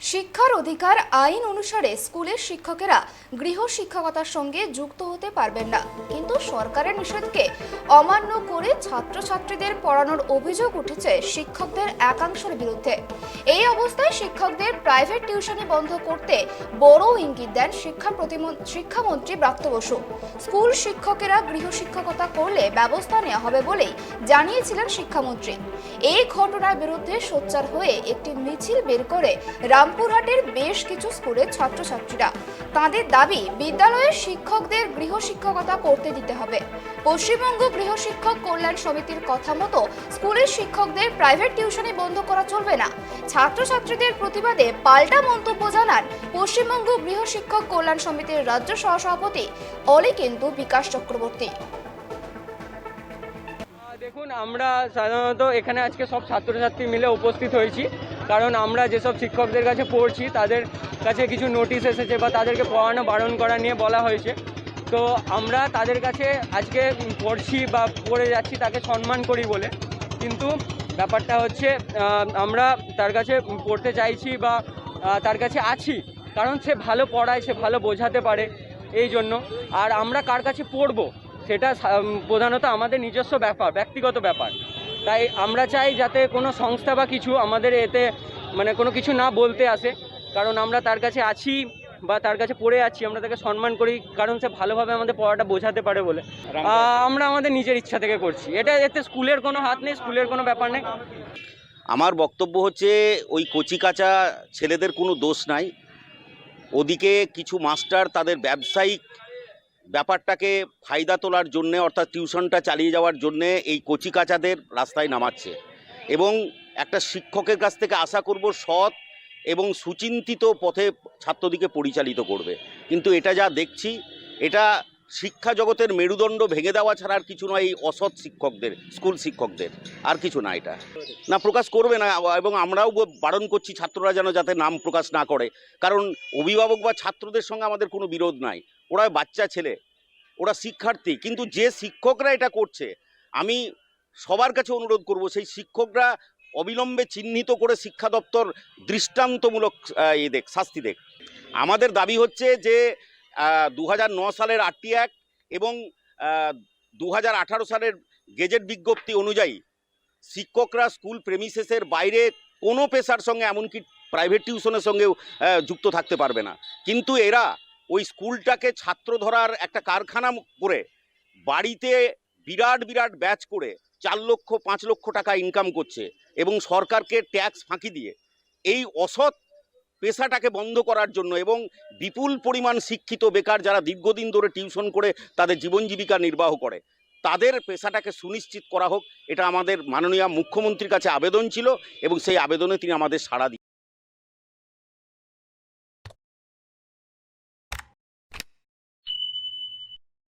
শিক্ষার অধিকার আইন অনুসারে স্কুলের শিক্ষকেরা গৃহ শিক্ষকতার সঙ্গে যুক্ত হতে পারবেন না, কিন্তু সরকারের নিষেধকে অমান্য করে ছাত্রছাত্রীদের পড়ানোর অভিযোগ উঠেছে শিক্ষকদের একাংশের বিরুদ্ধে। এই অবস্থায় শিক্ষকদের প্রাইভেট টিউশনি বন্ধ করতে বড় ইঙ্গিত দেন শিক্ষামন্ত্রী ব্রাত্য বসু। স্কুল শিক্ষকেরা গৃহ শিক্ষকতা করলে ব্যবস্থা নেওয়া হবে বলেই জানিয়েছিলেন শিক্ষামন্ত্রী। এই ঘটনার বিরুদ্ধে সোচ্চার হয়ে একটি মিছিল বের করে রামপুরহাটের বেশ কিছু স্কুলের ছাত্রছাত্রীরা। তাদের দাবি, বিদ্যালয়ের শিক্ষকদের গৃহ শিক্ষকতা করতে দিতে হবে। পশ্চিমবঙ্গ গৃহ শিক্ষক কল্যাণ সমিতির কথা মতো স্কুলের শিক্ষকদের প্রাইভেট টিউশনি বন্ধ করা চলবে না। ছাত্রছাত্রীদের প্রতিবাদে পাল্টা মন্তব্য জানান পশ্চিমবঙ্গ গৃহ শিক্ষক কল্যাণ সমিতির রাজ্য সহসভাপতি অলিকেন্দু বিকাশ চক্রবর্তী। দেখুন, আমরা সাধারণত এখানে আজকে সব ছাত্রছাত্রী মিলে উপস্থিত হয়েছি, কারণ আমরা যেসব শিক্ষকদের কাছে পড়ছি তাদের কাছে কিছু নোটিশ এসেছে বা তাদেরকে পড়ানো বারণ করা নিয়ে বলা হয়েছে। তো আমরা তাদের কাছে আজকে পড়ছি বা পড়ে যাচ্ছি তাকে সম্মান করি বলে, কিন্তু ব্যাপারটা হচ্ছে আমরা তার কাছে পড়তে চাইছি বা তার কাছে আছি কারণ সে ভালো পড়ায়, সে ভালো বোঝাতে পারে, এই জন্য। আর আমরা কার কাছে পড়বো সেটা প্রধানত আমাদের নিজস্ব ব্যাপার, ব্যক্তিগত ব্যাপার। তাই আমরা চাই যাতে কোনো সংস্থা বা কিছু আমাদের এতে কোনো কিছু না বলতে আসে, কারণ আমরা তার কাছে আছি বা তার কাছে পড়ে আছি, আমরা তাকে সম্মান করি কারণ সে ভালোভাবে আমাদের পড়াটা বোঝাতে পারে বলে। আমরা আমাদের নিজের ইচ্ছা থেকে করছি, এতে স্কুলের কোনো হাত নেই, স্কুলের কোনো ব্যাপার নেই। আমার বক্তব্য হচ্ছে, ওই কচিকাঁচা ছেলেদের কোনো দোষ নাই। ওদিকে কিছু মাস্টার তাদের ব্যবসায়িক ব্যাপারটাকে ফায়দা তোলার জন্যে, অর্থাৎ টিউশনটা চালিয়ে যাওয়ার জন্যে এই কচিকাঁচাদের রাস্তায় নামাচ্ছে। এবং একটা শিক্ষকের কাছ থেকে আশা করব সৎ এবং সুচিন্তিত পথে ছাত্রদিকে পরিচালিত করবে। কিন্তু এটা যা দেখছি, এটা শিক্ষা জগতের মেরুদণ্ড ভেঙে দেওয়া ছাড়া আর কিছু নয়। এই অসৎ শিক্ষকদের, স্কুল শিক্ষকদের আর কিছু না, এটা না প্রকাশ করবে না। এবং আমরাও বারণ করছি ছাত্ররা যেন যাতে নাম প্রকাশ না করে, কারণ অভিভাবক বা ছাত্রদের সঙ্গে আমাদের কোনো বিরোধ নাই। ওরা বাচ্চা ছেলে, ওরা শিক্ষার্থী, কিন্তু যে শিক্ষকরা এটা করছে আমি সবার কাছে অনুরোধ করব সেই শিক্ষকরা অবিলম্বে চিহ্নিত করে শিক্ষা দপ্তর দৃষ্টান্তমূলক শাস্তি দেখ। আমাদের দাবি হচ্ছে যে 2009 সালের আরটি অ্যাক্ট এবং 2018 সালের গেজেট বিজ্ঞপ্তি অনুযায়ী শিক্ষকরা স্কুল প্রেমিসেসের বাইরে কোনো পেশার সঙ্গে, এমনকি প্রাইভেট টিউশনের সঙ্গেও যুক্ত থাকতে পারবে না। কিন্তু এরা ওই স্কুলটাকে ছাত্র ধরার একটা কারখানা করে বাড়িতে বিরাট বিরাট ব্যাচ করে 4 লক্ষ 5 লক্ষ টাকা ইনকাম করছে এবং সরকারকে ট্যাক্স ফাঁকি দিয়ে এই অসৎ পেশাটাকে বন্ধ করার জন্য এবং বিপুল পরিমাণ শিক্ষিত বেকার যারা দীর্ঘদিন ধরে টিউশন করে তাদের জীবন জীবিকা নির্বাহ করে, তাদের পেশাটাকে সুনিশ্চিত করা হোক। এটা আমাদের মাননীয় মুখ্যমন্ত্রীর কাছে আবেদন ছিল এবং সেই আবেদনে তিনি আমাদের সাড়া দিয়েছেন।